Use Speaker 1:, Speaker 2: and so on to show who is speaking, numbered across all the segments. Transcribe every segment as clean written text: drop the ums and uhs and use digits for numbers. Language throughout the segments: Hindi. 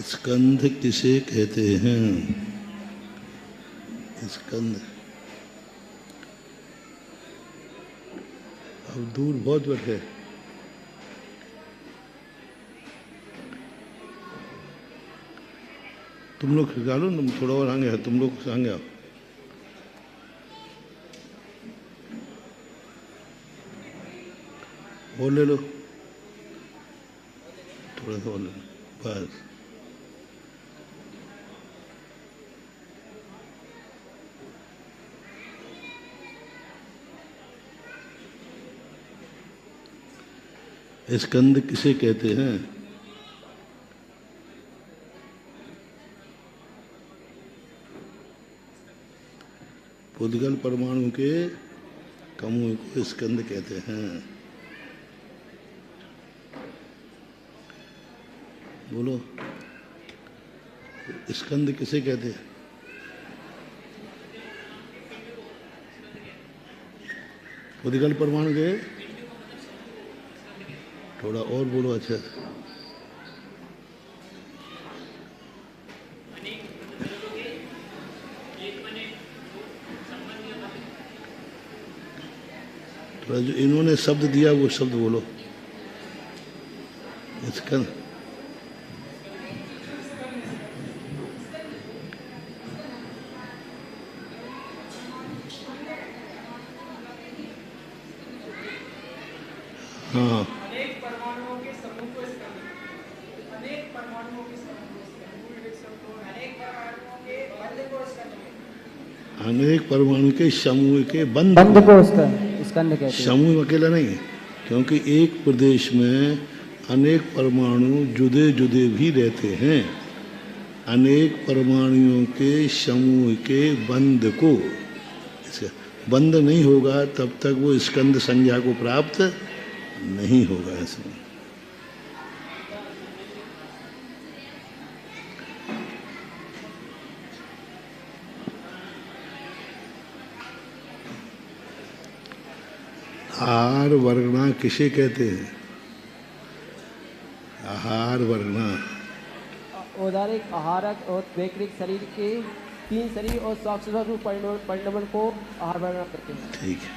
Speaker 1: स्कंध किसे कहते हैं? स्कंध अब दूर बहुत बैठे। तुम लोग निकालो ना, थोड़ा और आगे है, तुम लोग आगे आओ। और ले लो, थोड़ा सा और ले लो, बस। स्कंद किसे कहते हैं? पुद्गल परमाणु के समूह को स्कंद कहते हैं। बोलो, स्कंद किसे कहते हैं? पुद्गल परमाणु के, थोड़ा और बोलो। अच्छा, थोड़ा जो इन्होंने शब्द दिया वो शब्द बोलो। इसका हाँ, अनेक परमाणु के समूह के बंध को स्कंद कहते हैं। समूह अकेला नहीं है, क्योंकि एक प्रदेश में अनेक परमाणु जुदे जुदे भी रहते हैं। अनेक परमाणुओं के समूह के बंध को, बंध नहीं होगा तब तक वो स्कंद संज्ञा को प्राप्त नहीं होगा। ऐसे आहार वर्गणा किसे कहते हैं? आहार वर्गणा
Speaker 2: औदारिक, आहारक और वैकृतिक शरीर के तीन शरीर और साक्षर रूप परिणमन को आहार वर्गणा कहते हैं।
Speaker 1: ठीक है।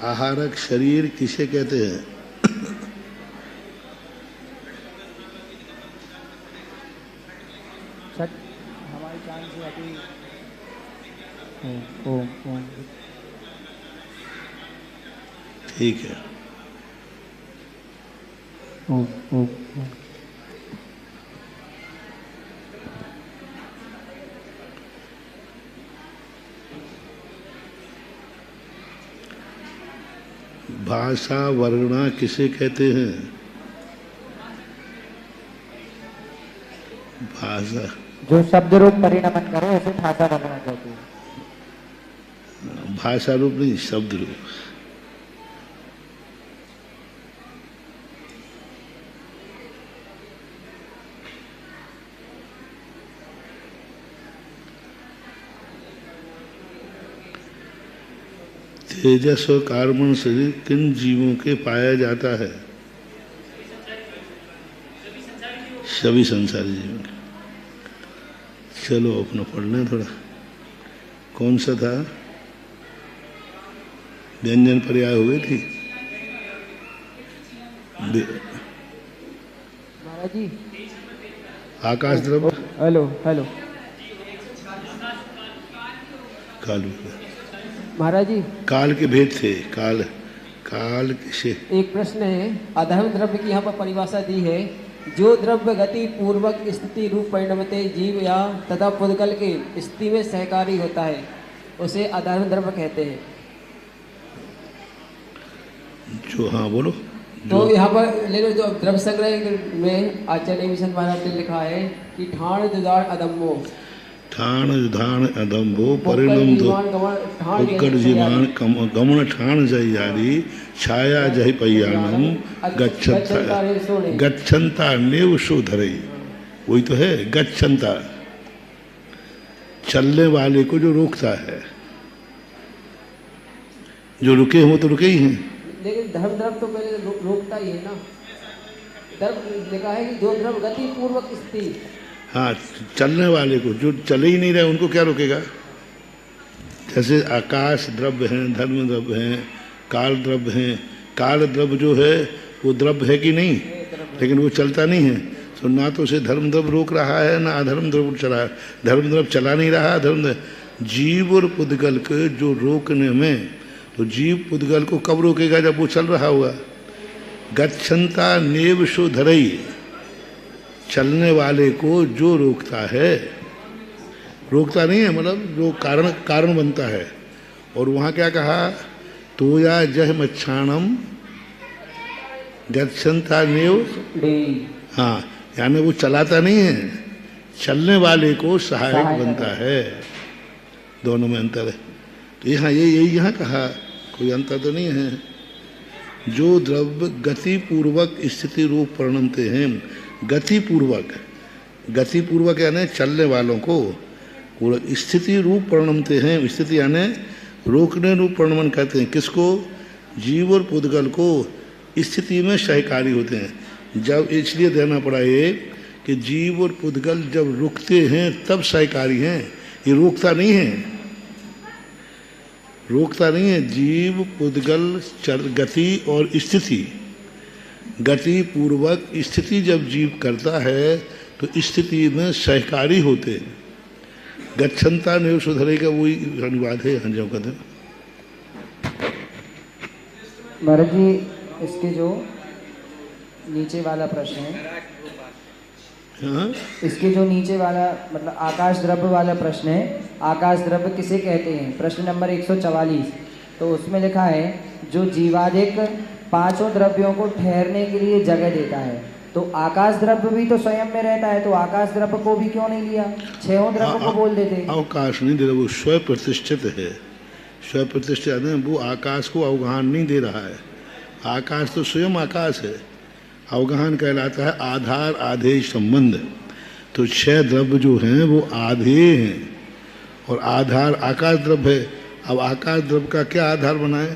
Speaker 1: आहारक शरीर किसे कहते हैं?
Speaker 2: हमारी जान से अभी
Speaker 1: ठीक है। भाषा वर्गणा किसे कहते हैं? भाषा
Speaker 2: जो शब्द रूप परिणमन करे उसे भाषा वर्णना कहते हैं।
Speaker 1: भाषा रूप नहीं, शब्द रूप। तेजस और कार्बन शरीर किन जीवों के पाया जाता है? सभी संसारी जीवों के। चलो अपना पढ़ना थोड़ा। कौन सा था? व्यंजन पर्याय हो गई थी।
Speaker 2: महाराज जी,
Speaker 1: आकाश द्रव्य।
Speaker 2: हेलो हेलो
Speaker 1: कालू
Speaker 2: महाराज जी,
Speaker 1: काल के भेद थे। काल काल से
Speaker 2: एक प्रश्न है। अधर्म द्रव्य की यहाँ पर परिभाषा दी है जो द्रव्य गति पूर्वक स्थिति रूप परिणमते जीव या तथा पुद्गल के स्थिति में सहकारी होता है उसे अधर्म द्रव्य कहते हैं।
Speaker 1: जो हाँ बोलो।
Speaker 2: तो यहाँ पर ले लो, जो द्रव्य संग्रह में आचार्य मिशन महाराज ने लिखा है कि ठाण दुदान अदम्बो,
Speaker 1: ठाण धान अदम्बो परिणम दो उक्कड़ जीवान गमन ठाण जय यारी छाया जय पैयाणम गच्छंता नेव शोधरई। वही तो है गच्छंता, चलने वाले को जो रोकता है। जो रुके हो तो रुके ही हैं।
Speaker 2: लेकिन धर्म द्रव्य तो पहले रोकता ही है ना। द्रव्य लिखा है कि जो द्रव्य गति पूर्वक स्थिति,
Speaker 1: हाँ, चलने वाले को, जो चले ही नहीं रहे उनको क्या रोकेगा। जैसे आकाश द्रव्य हैं, धर्म द्रव्य हैं, काल द्रव्य हैं। काल द्रव्य जो है वो द्रव्य है कि नहीं, लेकिन वो चलता नहीं है। तो ना तो उसे धर्म द्रव्य रोक रहा है ना अधर्म द्रव्य चला है। धर्म द्रव्य चला नहीं रहा, धर्म जीव और पुद्गल के जो रोकने में, तो जीव पुद्गल को कब रोकेगा, जब वो चल रहा होगा। गच्छंता नेव शो धरई, चलने वाले को जो रोकता है, रोकता नहीं है मतलब जो कारण बनता है। और वहाँ क्या कहा, तो या जह मच्छाणम गच्छंता नेव, हाँ, यानी वो चलाता नहीं है, चलने वाले को सहायक बनता है। दोनों में अंतर है। तो यहाँ यही यहाँ कहा, कोई अंतर तो नहीं है। जो द्रव्य गति पूर्वक स्थिति रूप परिणमते हैं, गति पूर्वक यानी चलने वालों को स्थिति रूप परिणमते हैं। स्थिति यानी रोकने रूप परिणमन कहते हैं। किसको, जीव और पुद्गल को स्थिति में सहकारी होते हैं। जब इसलिए देना पड़ा ये कि जीव और पुद्गल जब रुकते हैं तब सहकारी हैं। ये रोकता नहीं है, रोकता नहीं है। जीव पुद्गल गति और स्थिति, गति पूर्वक स्थिति जब जीव करता है तो स्थिति में सहकारी होते हैं। गच्छंता नेव सुधरे का वही अनुवाद है। हाँ, जब कहते
Speaker 3: महाराज जी, इसके जो नीचे वाला प्रश्न है,
Speaker 1: हाँ,
Speaker 3: इसके जो नीचे वाला मतलब आकाश द्रव्य वाला प्रश्न है, आकाश द्रव्य किसे कहते हैं, प्रश्न नंबर 144। तो उसमें लिखा है जो जीवादिक पांचों द्रव्यों को ठहरने के लिए जगह देता है। तो आकाश द्रव्य भी तो स्वयं में रहता है, तो आकाश द्रव्य को भी क्यों नहीं लिया, छहों द्रव्य को बोल देते।
Speaker 1: अवकाश नहीं दे रहा, वो स्वयं प्रतिष्ठित है। स्वयं प्रतिष्ठित है, वो आकाश को अवगाहन नहीं दे रहा है। आकाश तो स्वयं आकाश है। अवगाहन कहलाता है आधार आधेय संबंध। तो 6 द्रव्य जो हैं वो आधेय हैं और आधार आकाश द्रव्य है। अब आकाश द्रव्य का क्या आधार बनाए,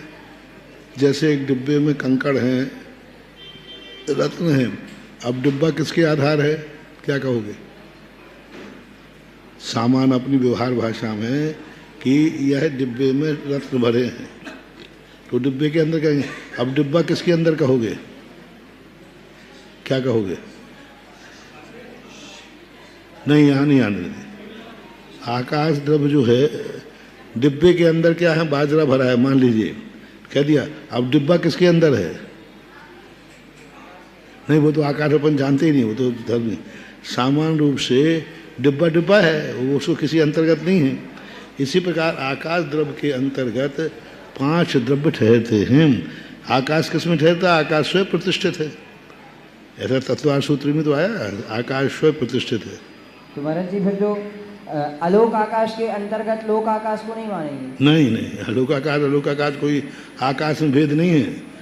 Speaker 1: जैसे एक डिब्बे में कंकड़ हैं, रत्न हैं। अब डिब्बा किसके आधार है, क्या कहोगे। सामान अपनी व्यवहार भाषा में कि यह डिब्बे में रत्न भरे हैं, तो डिब्बे के अंदर कहेंगे। अब डिब्बा किसके अंदर कहोगे, क्या कहोगे। नहीं, यहाँ नहीं आने देते। आकाश द्रव्य जो है, डिब्बे के अंदर क्या है, बाजरा भरा है मान लीजिए, कह दिया। अब डिब्बा किसके अंदर है, नहीं, वो तो आकाश अपन जानते ही नहीं, वो तो धर्म नहीं। सामान्य रूप से डिब्बा डिब्बा है, वो उसको किसी अंतर्गत नहीं है। इसी प्रकार आकाश द्रव्य के अंतर्गत 5 द्रव्य ठहरते हैं। आकाश किस में ठहरता है, आकाश स्वयं प्रतिष्ठित है। ऐसा तत्वार सूत्र में तो आया, आकाश स्वयं प्रतिष्ठित है।
Speaker 3: तो महाराज जी, फिर जो अलोक आकाश के अंतर्गत लोक आकाश को नहीं मानेंगे।
Speaker 1: नहीं, अलोक आकाश कोई आकाश में भेद नहीं है।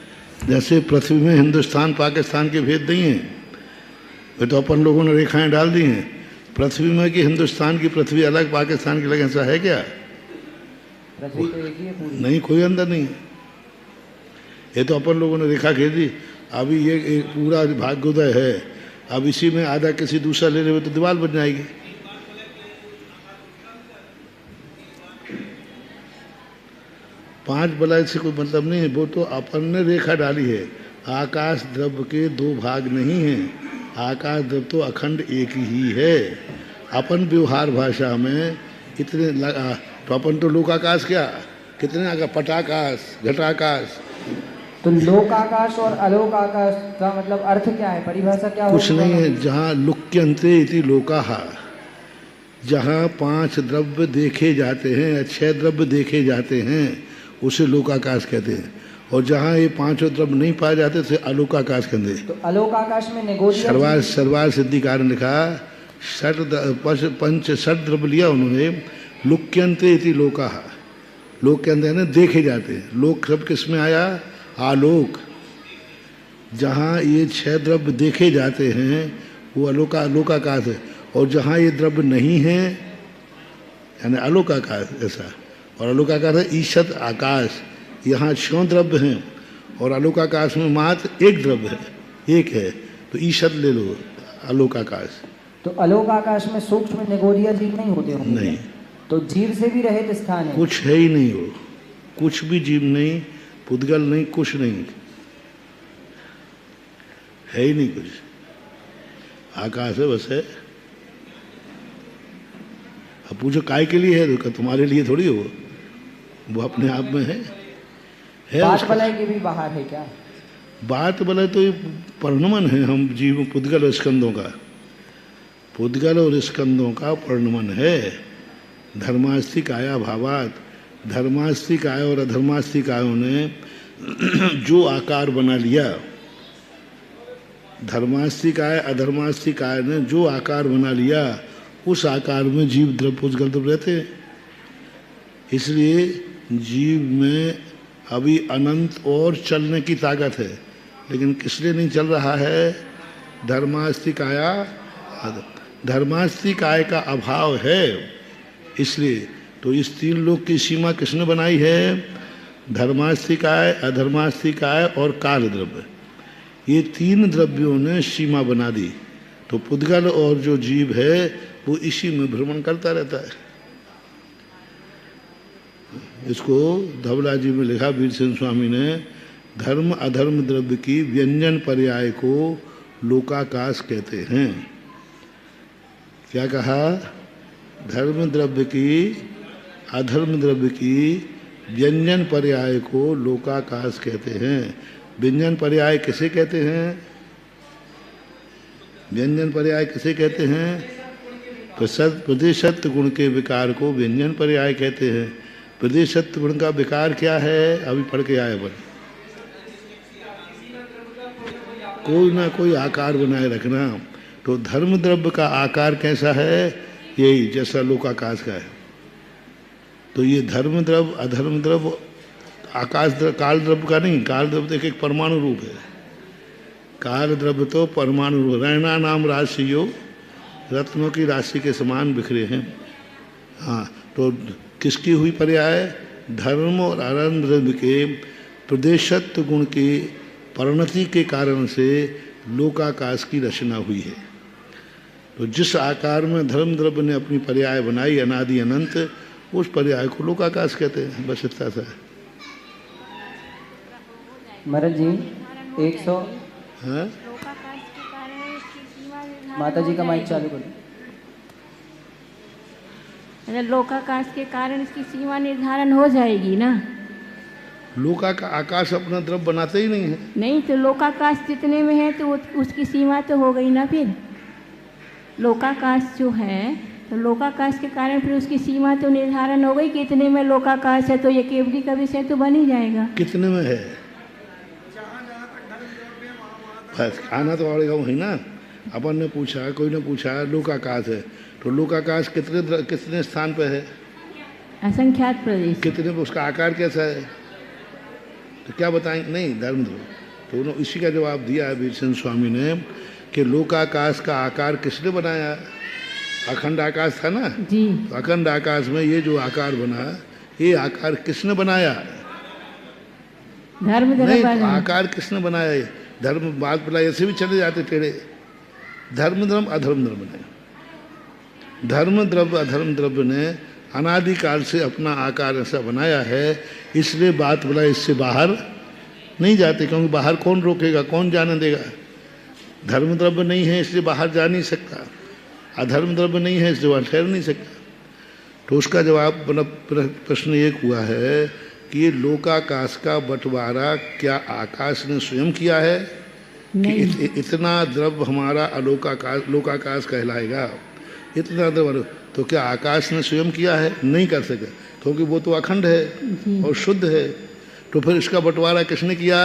Speaker 1: जैसे पृथ्वी में हिंदुस्तान पाकिस्तान के भेद नहीं है, वे तो अपन लोगों ने रेखाएं डाल दी हैं। पृथ्वी में कि हिंदुस्तान की पृथ्वी अलग, पाकिस्तान की अलग, ऐसा है क्या।
Speaker 3: पृथ्वी तो एक ही है पूरी।
Speaker 1: नहीं, कोई अंदर नहीं है। ये तो अपन लोगों ने रेखा खींच दी। अभी ये एक पूरा भाग्योदय है, अब इसी में आधा किसी दूसरा ले रहे तो दीवार बन जाएगी। पांच बलाई से कोई मतलब नहीं है, वो तो अपन ने रेखा डाली है। आकाश द्रव्य के 2 भाग नहीं हैं। आकाश द्रव्य तो अखंड एक ही है। अपन व्यवहार भाषा में इतने तो अपन तो लोकाकाश क्या, कितने आकाश, पटाकाश, घटाकाश,
Speaker 3: तो लोक आकाश और अलोक आकाश का मतलब अर्थ क्या है, परिभाषा क्या
Speaker 1: कुछ
Speaker 3: होगी?
Speaker 1: नहीं है। जहाँ लुक्यंते इति लोकाहा, जहाँ 5 द्रव्य देखे जाते हैं या 6 द्रव्य देखे जाते हैं उसे लोकाकाश कहते हैं, और जहाँ ये 5 द्रव्य नहीं पाए जाते उसे अलोकाकाश कहते हैं।
Speaker 3: तो अलोक आकाश में नेगोशिएट
Speaker 1: सर्वार सिद्धिकार ने लिखा पंच षट द्रव्य लिया उन्होंने, लुक्यंते इति लोकाहा, लोक के अंदर देखे जाते हैं। लोक शब्द किस में आया? आलोक। जहाँ ये 6 द्रव्य देखे जाते हैं वो अलोकाकाश है, और जहाँ ये द्रव्य नहीं है यानी अलोकाकाश ऐसा। और अलोकाकाश है ईशत आकाश, यहाँ 6 द्रव्य हैं और अलोकाकाश में मात्र 1 द्रव्य है, एक है, तो ईशत ले लो अलोकाकाश।
Speaker 3: तो अलोक आकाश में सूक्ष्म नेगोरिया जीव नहीं होते होंगे?
Speaker 1: नहीं,
Speaker 3: तो जीव से भी रहित स्थान है?
Speaker 1: कुछ है ही नहीं, वो कुछ भी जीव नहीं, पुद्गल नहीं, कुछ नहीं है ही नहीं कुछ। आकाश है बस है। अब पूछो काय के लिए है? तो तुम्हारे लिए थोड़ी हो, वो अपने आप में है
Speaker 3: बात बलय के भी बाहर है क्या?
Speaker 1: बात बलय तो ये परिणमन है हम जीव पुद्गल और स्कंदों का, पुद्गल और स्कंदों का परिणमन है। धर्मास्ति काया भावात, धर्मास्ति काय और अधर्मास्ति कायों ने जो आकार बना लिया, धर्मास्ति काय अधर्मास्ति काय ने जो आकार बना लिया, उस आकार में जीव द्रव्य पुद्गल द्रव्य रहते हैं। इसलिए जीव में अभी अनंत और चलने की ताकत है, लेकिन किसलिए नहीं चल रहा है? धर्मास्ति काया, धर्मास्ति काय का अभाव है इसलिए। तो इस 3 लोक की सीमा किसने बनाई है? धर्मास्ति काय, अधर्मास्ति काय और काल द्रव्य, ये 3 द्रव्यों ने सीमा बना दी। तो पुद्गल और जो जीव है वो इसी में भ्रमण करता रहता है। इसको धवला जी में लिखा वीरसेन स्वामी ने, धर्म अधर्म द्रव्य की व्यंजन पर्याय को लोकाकाश कहते हैं। क्या कहा? धर्म द्रव्य की अधर्म द्रव्य की व्यंजन पर्याय को लोकाकाश कहते हैं। व्यंजन पर्याय किसे कहते हैं? व्यंजन पर्याय किसे कहते हैं? प्रदेशत्व गुण के विकार को व्यंजन पर्याय कहते हैं। प्रदेशत्व गुण का विकार क्या है? अभी पढ़ के आए बन, कोई ना कोई आकार बनाए रखना। तो धर्म द्रव्य का आकार कैसा है? यही जैसा लोकाकाश का है। तो ये धर्म द्रव्य अधर्म द्रव्य आकाश द्रव्य काल द्रव्य का नहीं, काल द्रव्य तो एक परमाणु रूप है। काल द्रव्य तो परमाणु रूप, रैना नाम राशियों रत्नों की राशि के समान बिखरे हैं। हाँ, तो किसकी हुई पर्याय? धर्म और अधर्म द्रव्य के प्रदेशत्व गुण की परिणति के कारण से लोकाकाश की रचना हुई है। तो जिस आकार में धर्म द्रव्य ने अपनी पर्याय बनाई अनादि अनंत, उस पर्याय को लोकाकाश कहते हैं। बस इतना सा है।
Speaker 3: महाराज जी 100
Speaker 1: हाँ?
Speaker 3: माता जी का माइक चालू करो।
Speaker 4: लोकाकाश के कारण इसकी सीमा निर्धारण हो जाएगी ना?
Speaker 1: लोका का आकाश अपना द्रव्य बनाते ही नहीं है।
Speaker 4: नहीं तो लोकाकाश जितने में है तो उसकी सीमा तो हो गई ना। फिर लोकाकाश जो है तो लोकाकाश के कारण फिर उसकी सीमा तो निर्धारण हो गई कि इतने में लोकाकाश है, तो ये केवली का विषय तो बन ही जाएगा।
Speaker 1: कितने में है? बस आना तो पड़ेगा वही ना। अपन ने पूछा, कोई ने पूछा लोकाकाश है, तो लोकाकाश कितने स्थान पे है?
Speaker 4: असंख्यात प्रदेश।
Speaker 1: कितने पे? उसका आकार कैसा है? तो क्या बताएंगे? नहीं, धर्म द्रव्य। तो उन्होंने इसी का जवाब दिया है वीरसेन स्वामी ने कि लोकाकाश का आकार किसने बनाया? अखंड आकाश था ना
Speaker 4: जी।
Speaker 1: तो अखंड आकाश में ये जो आकार बना, ये आकार किसने बनाया?
Speaker 4: धर्म
Speaker 1: नहीं,
Speaker 4: द्रव्य।
Speaker 1: आकार किसने बनाया? ये धर्म बात बोला, ऐसे भी चले जाते टेढ़े। धर्म द्रव्य अधर्म द्रव्य ने, धर्म द्रव्य अधर्म द्रव्य ने अनादिकाल से अपना आकार ऐसा बनाया है। इसलिए बात बोला इससे बाहर नहीं जाते, क्योंकि बाहर कौन रोकेगा, कौन जाने देगा? धर्म द्रव्य नहीं है इसलिए बाहर जा नहीं सकता, अधर्म द्रव्य नहीं है इसलिए वहाँ ठहर नहीं सकता। तो उसका जवाब मतलब प्रश्न एक हुआ है कि ये लोकाकाश का बंटवारा क्या आकाश ने स्वयं किया है कि इतना द्रव्य हमारा लोकाकाश कहलाएगा, इतना द्रव्य तो क्या आकाश ने स्वयं किया है? नहीं कर सके, क्योंकि वो तो अखंड है और शुद्ध है। तो फिर इसका बंटवारा किसने किया?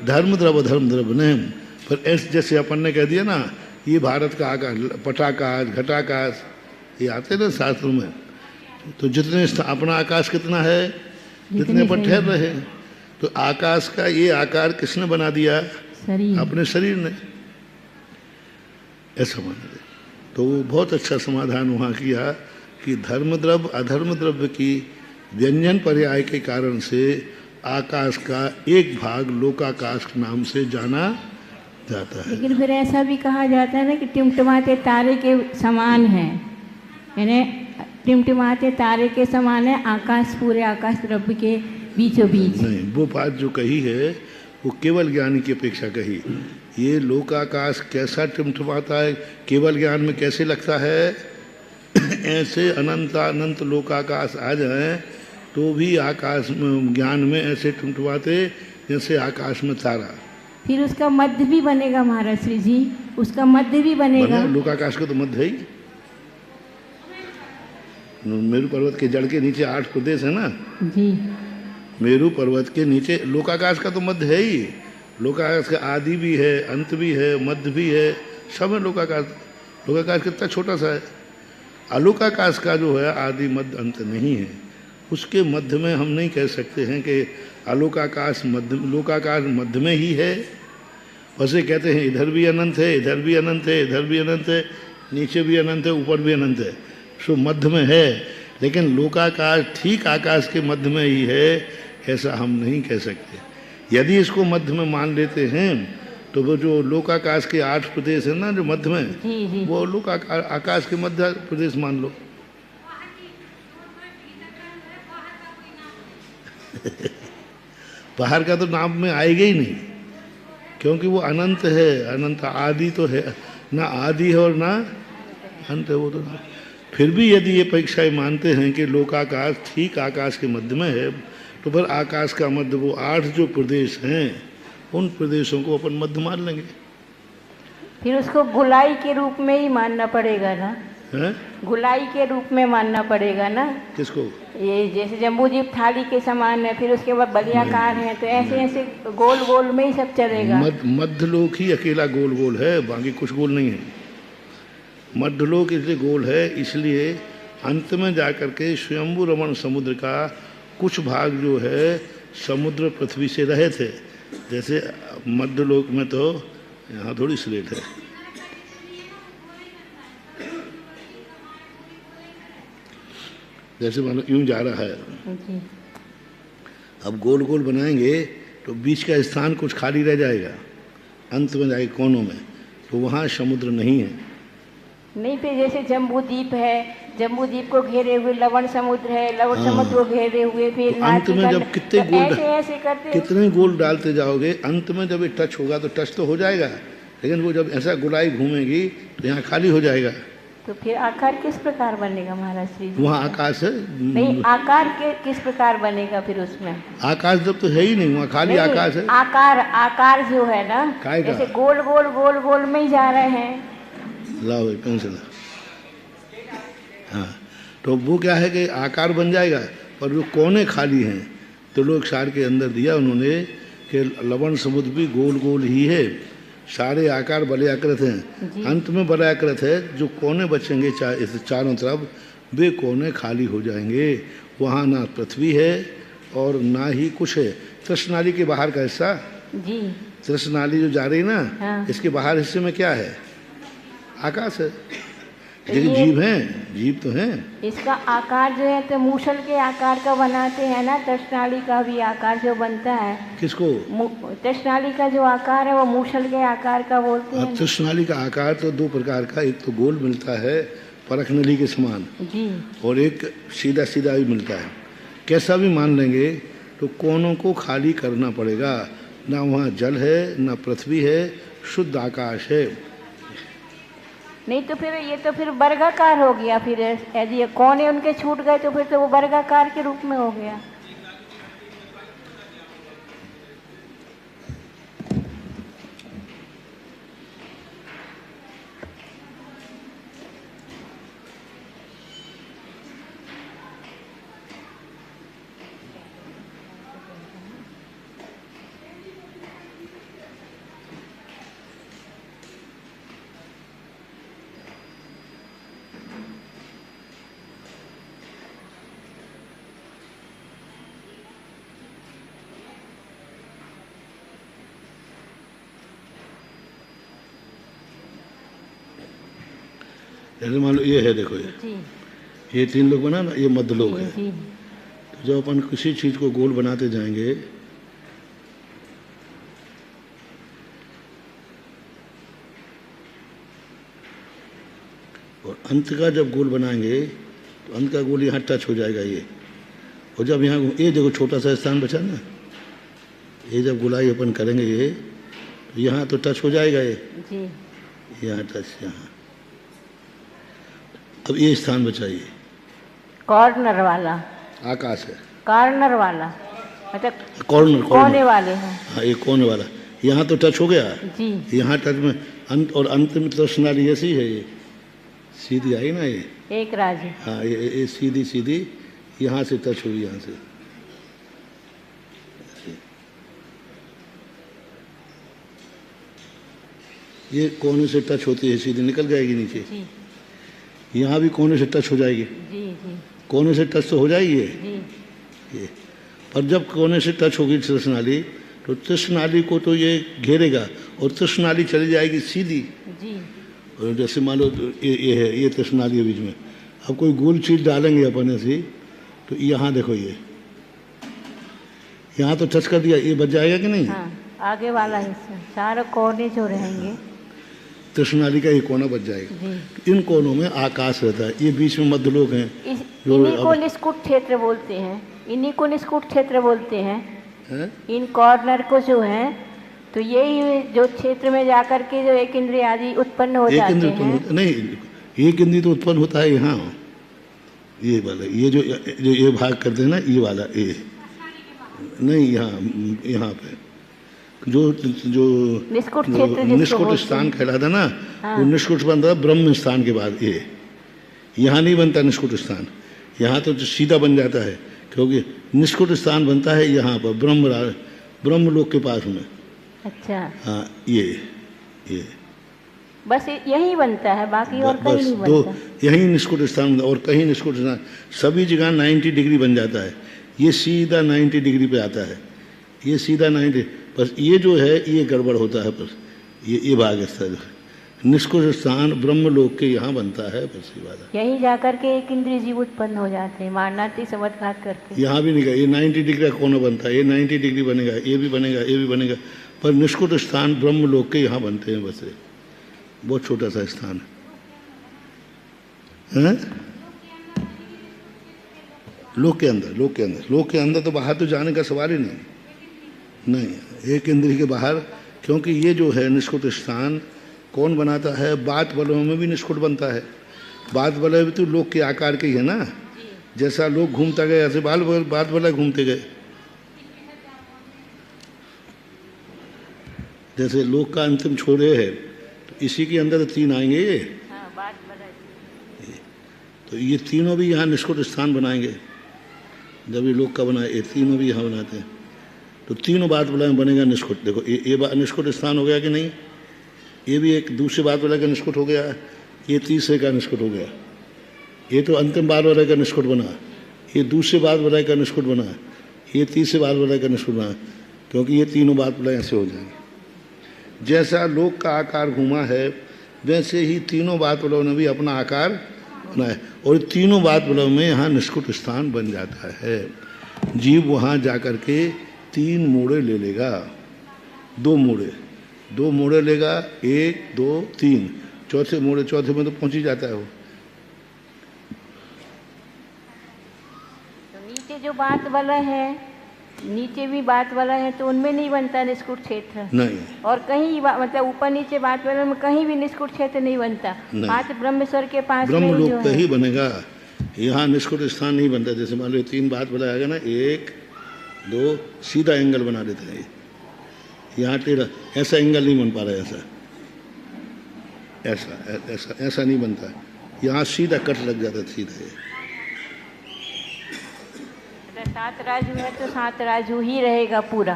Speaker 1: धर्म द्रव्य ने। फिर ऐसे जैसे अपन ने कह दिया ना, ये भारत का आकाश, पटाकाश, घटाकाश, ये आते ना शास्त्रों में। तो जितने अपना आकाश कितना है, जितने पर ठहर रहे, तो आकाश का ये आकार किसने बना दिया? अपने शरीर ने। ऐसा मान लिया। तो वो बहुत अच्छा समाधान वहाँ किया कि धर्म द्रव्य अधर्म द्रव्य की व्यंजन पर्याय के कारण से आकाश का एक भाग लोकाकाश नाम से जाना जाता है।
Speaker 4: लेकिन फिर ऐसा भी कहा जाता है ना कि टिमटिमाते तारे के समान है, यानी टिमटिमाते तारे के समान है आकाश, पूरे आकाश द्रव्य के बीचों बीच।
Speaker 1: नहीं, वो बात जो कही है वो केवल ज्ञानी की अपेक्षा कही। ये लोकाकाश कैसा टिमटिमाता है, केवल ज्ञान में कैसे लगता है? ऐसे अनंत लोकाकाश आ जाए तो भी आकाश में ज्ञान में ऐसे टिमटिमाते जैसे आकाश में तारा।
Speaker 4: फिर उसका मध्य भी बनेगा महाराज श्री जी, उसका मध्य भी बनेगा।
Speaker 1: लोकाकाश का तो मध्य है ही। मेरू पर्वत के जड़ के नीचे 8 प्रदेश है ना
Speaker 4: जी।
Speaker 1: मेरू पर्वत के नीचे लोकाकाश का तो मध्य है ही। लोकाकाश का आदि भी है, अंत भी है, मध्य भी है, सब है लोकाकाश। लोकाकाश कितना छोटा सा है। अलोकाकाश का जो है आदि मध्य अंत नहीं है, उसके मध्य में हम नहीं कह सकते हैं कि अलोकाकाश मध्य, लोकाकाश मध्य में ही है। वैसे कहते हैं इधर भी अनंत है, इधर भी अनंत है, इधर भी अनंत है, नीचे भी अनंत है, ऊपर भी अनंत है, सो मध्य में है। लेकिन लोकाकाश ठीक आकाश के मध्य में ही है, ऐसा हम नहीं कह सकते। यदि इसको मध्य में मान लेते हैं तो वो जो लोकाकाश के 8 प्रदेश है ना जो मध्य में, वो लोकाकाश आकाश के मध्य प्रदेश मान लो। बाहर का तो नाम में आएगा ही नहीं, क्योंकि वो अनंत है। अनंत आदि तो है ना, आदि है और ना अंत है वो तो। फिर भी यदि ये परीक्षाएं मानते हैं कि लोकाकाश ठीक आकाश के मध्य में है, तो फिर आकाश का मध्य वो 8 जो प्रदेश हैं उन प्रदेशों को अपन मध्य मान लेंगे।
Speaker 4: फिर उसको गुलाई के रूप में ही मानना पड़ेगा ना?
Speaker 1: है?
Speaker 4: गुलाई के रूप में मानना पड़ेगा ना?
Speaker 1: किसको?
Speaker 4: ये जैसे जम्बूदीप थाली के समान है, फिर उसके बाद बलियाकार है, तो ऐसे ऐसे गोल गोल में ही सब चलेगा।
Speaker 1: मध्यलोक ही अकेला गोल गोल है, बाकी कुछ गोल नहीं है। मध्यलोक इसलिए गोल है, इसलिए अंत में जाकर के स्वयंभू रमण समुद्र का कुछ भाग जो है समुद्र पृथ्वी से रहे थे। जैसे मध्यलोक में तो यहाँ थोड़ी स्लेट है, जैसे मानो यूं जा रहा है, अब गोल गोल बनाएंगे तो बीच का स्थान कुछ खाली रह जाएगा, अंत में जाएगा कोनों में, तो वहाँ समुद्र नहीं है।
Speaker 4: नहीं, फिर जैसे जम्बूदीप है, जम्बूदीप को घेरे हुए लवण समुद्र है, लवण समुद्र को घेरे हुए फिर
Speaker 1: तो अंत में जब कितने
Speaker 4: तो
Speaker 1: गोल
Speaker 4: ऐसे करते
Speaker 1: कितने गोल डालते जाओगे, अंत में जब ये टच होगा तो टच तो हो जाएगा, लेकिन वो जब ऐसा गुलाई घूमेगी तो यहाँ खाली हो जाएगा।
Speaker 4: तो फिर आकार किस प्रकार बनेगा महाराज श्री जी?
Speaker 1: वहाँ आकाश है
Speaker 4: नहीं, आकार के किस प्रकार बनेगा फिर उसमें? आकाश
Speaker 1: जब तो है ही नहीं, वहाँ खाली आकाश है।
Speaker 4: आकार जो है ना, जैसे गोल गोल गोल गोल में ही जा रहे हैं।
Speaker 1: लाओ भाई पेंसिल। हाँ, तो वो क्या है कि आकार बन जाएगा, पर जो कोने खाली हैं तो लोग सार के अंदर दिया उन्होंने कि लवण समुद्र भी गोल गोल ही है, सारे आकार बलयाकृत हैं, अंत में बलयाकृत है, जो कोने बचेंगे चारों तरफ वे कोने खाली हो जाएंगे। वहाँ ना पृथ्वी है और ना ही कुछ है। तृष्णाली के बाहर का हिस्सा, तृष्णाली जो जा रही ना, इसके बाहर हिस्से में क्या है? आकाश है। लेकिन जीव हैं, जीव तो हैं।
Speaker 4: इसका आकार जो है तो मूसल के आकार का बनाते हैं ना, तृष्णाली का भी आकार जो बनता है।
Speaker 1: किसको?
Speaker 4: तृष्णाली का जो आकार है वो मूसल के आकार का बोलते हैं।
Speaker 1: तृष्णाली का आकार तो 2 प्रकार का, एक तो गोल मिलता है परख नली के समान जी, और एक सीधा सीधा भी मिलता है। कैसा भी मान लेंगे तो कोनों को खाली करना पड़ेगा, ना वहाँ जल है ना पृथ्वी है, शुद्ध आकाश है।
Speaker 4: नहीं तो फिर ये तो फिर वर्गाकार हो गया। फिर यदि कोने उनके छूट गए तो फिर तो वो वर्गाकार के रूप में हो गया।
Speaker 1: जैसे मान लो ये है, देखो
Speaker 4: जी
Speaker 1: ये 3 लोग बना ना, ये मध्य लोग है।
Speaker 4: जी
Speaker 1: तो जब अपन किसी चीज को गोल बनाते जाएंगे और अंत का जब गोल बनाएंगे तो अंत का गोल यहाँ टच हो जाएगा ये, और जब यहाँ ये देखो छोटा सा स्थान बचा ना, ये जब गोलाई अपन करेंगे ये तो यहाँ तो टच हो जाएगा ये,
Speaker 4: जी
Speaker 1: यहाँ टच यहाँ। अब ये स्थान बचा ये
Speaker 4: कॉर्नर वाला,
Speaker 1: आकाश है,
Speaker 4: कॉर्नर वाला मतलब
Speaker 1: कॉर्नर
Speaker 4: कोने
Speaker 1: कॉर्नर,
Speaker 4: वाले हैं।
Speaker 1: हाँ ये कोने वाला, यहाँ तो टच हो गया,
Speaker 4: जी
Speaker 1: यहाँ टच में अंत, और अंत में तो सुनाली ऐसी है, ये सीधी आई ना ये,
Speaker 4: एक राज।
Speaker 1: हाँ ये सीधी सीधी यहाँ से टच हुई, यहाँ से ये कोने से टच होती है, सीधी निकल जाएगी नीचे।
Speaker 4: जी
Speaker 1: यहाँ भी कोने से टच हो जाएगी,
Speaker 4: जी जी
Speaker 1: कोने से टच तो हो जाएगी
Speaker 4: जी
Speaker 1: ये। पर जब कोने से टच होगी तृष्णाली तो तृष्णाली को तो ये घेरेगा और तृष्णाली चली जाएगी सीधी।
Speaker 4: जी
Speaker 1: और जैसे मान लो ये है, ये तृष्णाली है बीच में, अब कोई गोल चीज डालेंगे अपन ऐसी तो यहाँ देखो ये यहाँ तो टच कर दिया, ये बच जाएगा कि नहीं?
Speaker 4: हाँ आगे वाला हिस्सा चारों कोने जो रहेंगे।
Speaker 1: तृष्णाली का ये कोना बच जाएगा।
Speaker 4: जी
Speaker 1: इन कोनों में आकाश रहता है, ये बीच में मध्य लोग हैं जो
Speaker 4: इन्हीं को
Speaker 1: अब-
Speaker 4: निष्कुट क्षेत्र बोलते हैं, इन्हीं को निष्कुट क्षेत्र बोलते हैं।
Speaker 1: हैं?
Speaker 4: इन कॉर्नर को जो है तो यही जो क्षेत्र में जाकर के जो एक इंद्रिय आदि उत्पन्न हो
Speaker 1: एक
Speaker 4: जाते
Speaker 1: इंद्र उत्पन्न
Speaker 4: हैं।
Speaker 1: होता नहीं, एक इंद्र तो उत्पन्न होता है यहाँ, ये वाला, ये जो ये भाग करते हैं ना, ये वाला ये नहीं, यहाँ पे जो जो
Speaker 4: निष्कुट
Speaker 1: जो
Speaker 4: क्षेत्र जिसको
Speaker 1: निष्कुट
Speaker 4: बोलते
Speaker 1: स्थान
Speaker 4: हैं।
Speaker 1: कहलाता ना,
Speaker 4: हाँ।
Speaker 1: वो निष्कुट बनता है ब्रह्म स्थान के बाद। ये यहाँ नहीं बनता निष्कुट स्थान, यहाँ तो सीधा बन जाता है, क्योंकि निष्कुट स्थान बनता है यहाँ पर ब्रह्म लोक के पास में।
Speaker 4: अच्छा
Speaker 1: हाँ ये
Speaker 4: बस यही बनता है, बाकी और कहीं
Speaker 1: बस
Speaker 4: नहीं
Speaker 1: दो
Speaker 4: बनता।
Speaker 1: यही निष्कुट स्थान, और कहीं निष्कुट स्थान सभी जगह 90 डिग्री बन जाता है। ये सीधा 90 डिग्री पे आता है, ये सीधा 90, बस ये जो है ये गड़बड़ होता है, बस ये भाग स्थान निष्कुट स्थान ब्रह्म लोक के यहाँ बनता है, बस ये बात है।
Speaker 4: यहीं जाकर के एक इंद्रिय जीव उत्पन्न हो जाते हैं, मारणार्थी समझघात करके।
Speaker 1: यहाँ भी नहीं गया, ये 90 डिग्री का कोना बनता है, ये 90 डिग्री बनेगा, ये भी बनेगा, ये भी बनेगा, पर निष्कुट स्थान ब्रह्म लोक के यहाँ बनते हैं, बस ये बहुत छोटा सा स्थान है। लोक के अंदर तो बाहर तो जाने का सवाल ही नहीं, एक इंद्रिय के बाहर, क्योंकि ये जो है निष्कुट स्थान कौन बनाता है? बात बलों में भी निष्कुट बनता है। बात बलय भी तो लोक के आकार के ही है ना, जैसा लोग घूमता गए ऐसे बात बलय घूमते गए। जैसे लोक का अंतिम छोड़े है तो इसी के अंदर 3 आएंगे ये,
Speaker 4: हाँ, बात बड़ा।
Speaker 1: तो ये तीनों भी यहाँ निष्कुट स्थान बनाएंगे। जब ये लोक का बनाए, ये तीनों भी यहाँ बनाते हैं, तो तीनों बात बलय में बनेगा निष्कुट। देखो ये निष्कुट स्थान हो गया कि नहीं? ये भी एक दूसरे बात वाला का निष्कुट हो गया, ये तीसरे का निष्कुट हो गया। ये तो अंतिम बात वाला का निष्कुट बना, ये दूसरे बात वाला का निष्कुट बना, ये तीसरे बात वाला का निष्कुट बना, क्योंकि ये तीनों बात वाला ऐसे हो जाएंगे। जैसा लोक का आकार घूमा है वैसे ही तीनों बात वालों ने भी अपना आकार बनाया, और तीनों बात वालों में यहाँ निष्कुट स्थान बन जाता है। जीव वहाँ जाकर के 3 मोड़े ले लेगा, 2 मोड़े लेगा, 1 2 3, चौथे में तो पहुंच ही जाता है वो।
Speaker 4: तो नीचे जो बात वाला है, नीचे भी बात वाला है, तो उनमें नहीं बनता निष्कुट क्षेत्र
Speaker 1: नहीं,
Speaker 4: और कहीं मतलब ऊपर नीचे बात वाला में कहीं भी निष्कुट क्षेत्र नहीं बनता।
Speaker 1: नहीं।
Speaker 4: मात्र ब्रह्मेश्वर के पास में
Speaker 1: ब्रह्म
Speaker 4: ही जो
Speaker 1: लोक पे
Speaker 4: है।
Speaker 1: ही बनेगा, यहाँ निष्कुट स्थान नहीं बनता। जैसे मान लो 3 बात वाला आएगा ना, 1 2 सीधा एंगल बना देते हैं, यहाँ टेढ़ा, ऐसा एंगल नहीं बन पा रहा है, ऐसा नहीं बनता। यहाँ सीधा कट लग जाता है, सीधा ये।
Speaker 4: 7 राजू है तो 7 राजू ही रहेगा पूरा।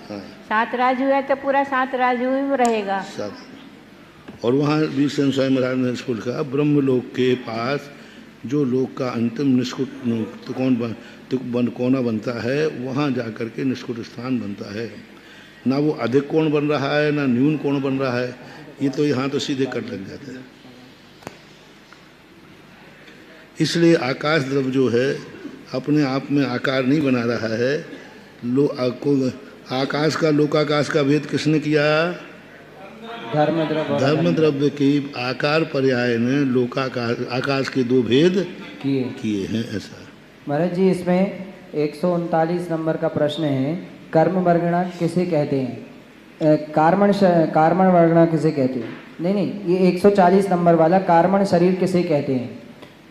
Speaker 1: हाँ
Speaker 4: 7 राजू है तो पूरा 7 राजू ही रहेगा।
Speaker 1: साथ। और वहाँ भी स्वामी महाराज ने स्कूल का ब्रह्म लोक के पास जो लोक का अंतिम निष्कुट कोना बनता है, वहाँ जाकर के निष्कुट स्थान बनता है। ना वो अधिक कोण बन रहा है, ना न्यून कोण बन रहा है, ये तो यहाँ तो सीधे कट लग जाते हैं। इसलिए आकाश द्रव्य जो है अपने आप में आकार नहीं बना रहा है। आकाश का लोकाकाश का भेद किसने किया? धर्म द्रव्य के आकार पर्याय ने लोकाकाश आकाश के दो भेद किए हैं। ऐसा
Speaker 3: महाराज जी, इसमें 139 नंबर का प्रश्न है, कर्म वर्गणा किसे कहते हैं? कार्मण वर्गणा किसे कहते हैं? नहीं, ये 140 नंबर वाला कार्मण शरीर किसे कहते हैं?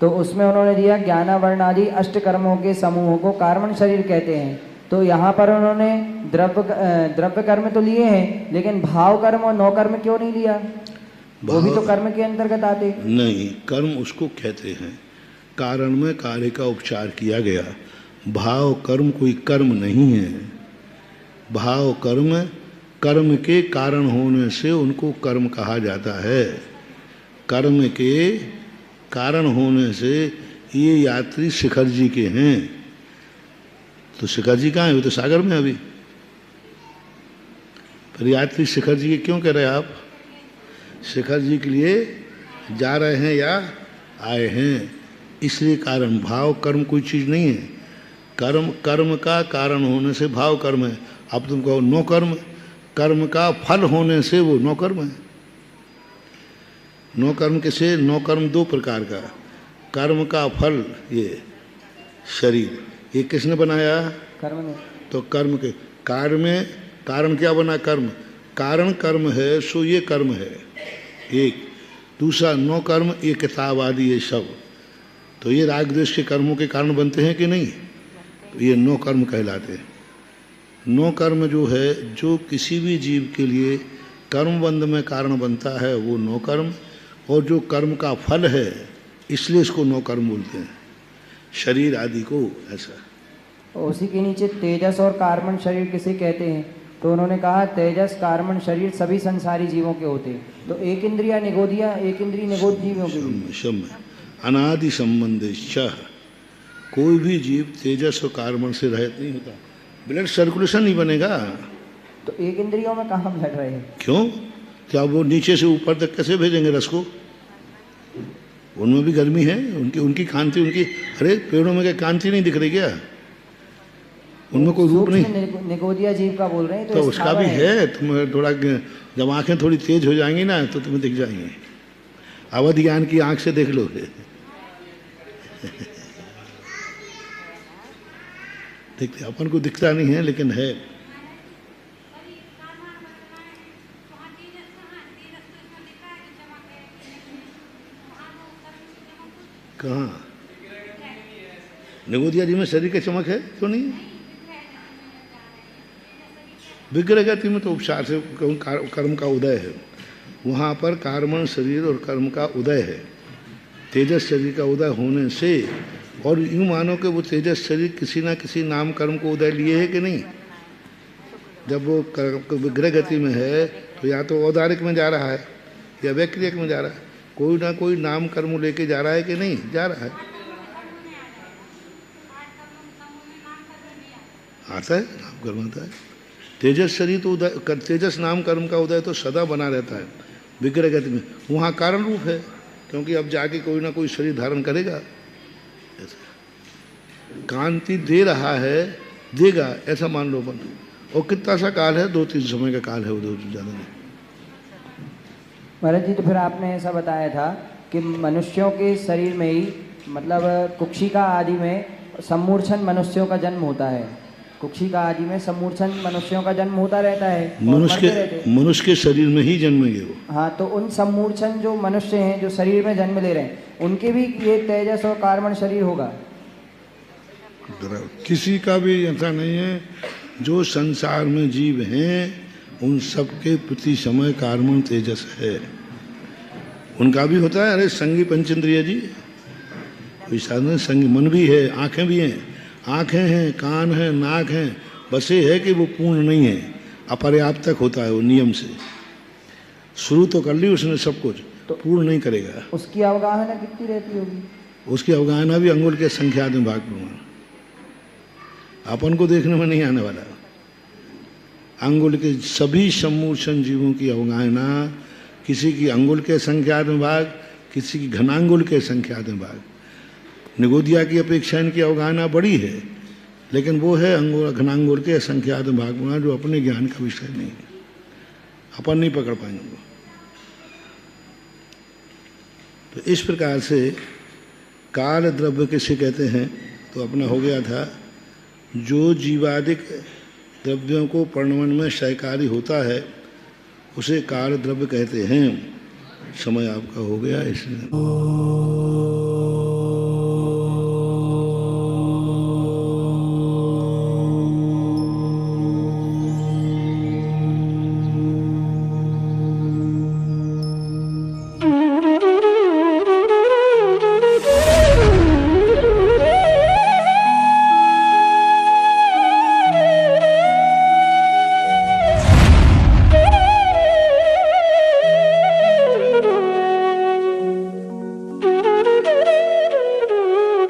Speaker 3: तो उसमें उन्होंने दिया ज्ञानावर्ण आदि अष्ट कर्मों के समूहों को कार्मण शरीर कहते हैं। तो यहाँ पर उन्होंने द्रव्य कर्म तो लिए हैं, लेकिन भाव कर्म और नौ कर्म क्यों नहीं लिया? वो भी तो कर्म के अंतर्गत आते।
Speaker 1: नहीं, कर्म उसको कहते हैं कारण में कार्य का उपचार किया गया। भाव कर्म कोई कर्म नहीं है। भाव कर्म के कारण होने से उनको कर्म कहा जाता है। कर्म के कारण होने से ये यात्री शिखर जी के हैं। तो शिखर जी कहाँ है? वो तो सागर में अभी। पर यात्री शिखर जी के क्यों कह रहे हैं आप? शिखर जी के लिए जा रहे हैं या आए हैं, इसलिए कारण। भाव कर्म कोई चीज़ नहीं है। कर्म का कारण होने से भाव कर्म है। अब तुम कहो नो कर्म, कर्म का फल होने से वो नो कर्म है। नो कर्म किसे? नो कर्म दो प्रकार का। कर्म का फल ये शरीर, ये किसने बनाया?
Speaker 3: कर्म ने। तो
Speaker 1: कर्म के कार्य में कारण क्या बना? कर्म। कारण कर्म है, सो ये कर्म है एक। दूसरा नो कर्म, ये किताब आदि ये सब। तो ये राग द्वेष के कर्मों के कारण बनते हैं कि नहीं? तो ये नो कर्म कहलाते हैं। नो कर्म जो है, जो किसी भी जीव के लिए कर्मबंध में कारण बनता है, वो नो कर्म। और जो कर्म का फल है, इसलिए इसको नो कर्म बोलते हैं, शरीर आदि को। ऐसा
Speaker 3: उसी के नीचे तेजस और कार्मण शरीर किसे कहते हैं? तो उन्होंने कहा तेजस कार्मण शरीर सभी संसारी जीवों के होते हैं। तो एक इंद्रिय निगोद जीवों के
Speaker 1: अनादि संबंध कोई भी जीव तेजस और कार्बन से रहित नहीं होता। ब्लड सर्कुलेशन नहीं बनेगा।
Speaker 3: तो एक इंद्रियों में कहाँ ब्लड रहे? क्यों?
Speaker 1: क्या वो नीचे से ऊपर तक कैसे भेजेंगे रस को? उनमें भी गर्मी है, उनकी कांति, अरे पेड़ों में क्या कांति नहीं दिख रही क्या? उनमें कोई रूप नहीं।
Speaker 3: निगोदिया जीव का बोल रहे हैं
Speaker 1: तो उसका भी है। तुम थोड़ा जब आंखें थोड़ी तेज हो जाएंगी ना, तो तुम्हें दिख जाएंगे। अवध ज्ञान की आंख से देख लो। देखते अपन को दिखता नहीं है, लेकिन है। कहाँ? निगोदिया जी में शरीर की चमक है? क्यों नहीं? विग्रह गति में तो उपचार से कर्म का उदय है। वहाँ पर कार्मण शरीर और कर्म का उदय है। तेजस शरीर का उदय होने से, और यूँ मानो कि वो तेजस शरीर किसी ना किसी नाम कर्म को उदय लिए है कि नहीं? जब वो विग्रह गति में है, तो या तो औदारिक में जा रहा है या वैक्रियक में जा रहा है। कोई ना कोई नाम कर्म लेके जा रहा है कि नहीं? जा रहा है। आता है नाम कर्म, आता है। तेजस शरीर तो उदय, तेजस नाम कर्म का उदय तो सदा बना रहता है विग्रह गति में। वहाँ कारण रूप है, क्योंकि अब जाके कोई ना कोई शरीर धारण करेगा। कांति दे रहा है, देगा, ऐसा मान लो अपन। और कितना सा काल है? 2-3 समय का काल है, वो ज़्यादा नहीं।
Speaker 3: महाराज जी, तो फिर आपने ऐसा बताया था कि मनुष्यों के शरीर में ही, मतलब कुक्षिका आदि में सम्मूर्छन मनुष्यों का जन्म होता है। कुक्षिका आदि में सम्मूर्छन मनुष्यों का जन्म होता रहता है।
Speaker 1: मनुष्य के शरीर में ही जन्मेंगे वो।
Speaker 3: हाँ, तो उन सम्मूर्छन जो मनुष्य हैं, जो शरीर में जन्म ले रहे हैं, उनके भी ये तेजस और कार्बन शरीर होगा?
Speaker 1: किसी का भी ऐसा नहीं है। जो संसार में जीव हैं, उन सबके प्रति समय कार्बन तेजस है। उनका भी होता है। अरे संगी पंचेंद्रिय जी, विषाद संगी मन भी है, आंखें भी हैं। आंखें हैं, कान हैं, नाक हैं, बस ये है कि वो पूर्ण नहीं है, अपर्याप्त तक होता है वो नियम से। शुरू तो कर ली उसने सब कुछ, तो पूर्ण नहीं करेगा।
Speaker 3: उसकी अवगाहना कितनी रहती होगी?
Speaker 1: उसकी अवगाहना भी अंगुल के संख्यात में भाग प्रमाण, अपन को देखने में नहीं आने वाला। अंगुल के सभी सम्मूर्छन जीवों की अवगाहना, किसी की अंगुल के संख्यात में भाग, किसी की घनांगुल के संख्यात में भाग। निगोदिया की अपेक्षा इनकी अवगाहना बड़ी है, लेकिन वो है अंगुर घनांगुर के असंख्यात भागुणा, जो अपने ज्ञान का विषय नहीं है, अपन नहीं पकड़ पाएंगे वो। तो इस प्रकार से काल द्रव्य किसे कहते हैं, तो अपना हो गया था जो जीवादिक द्रव्यों को पर्णवन में सहकारी होता है उसे काल द्रव्य कहते हैं। समय आपका हो गया इसलिए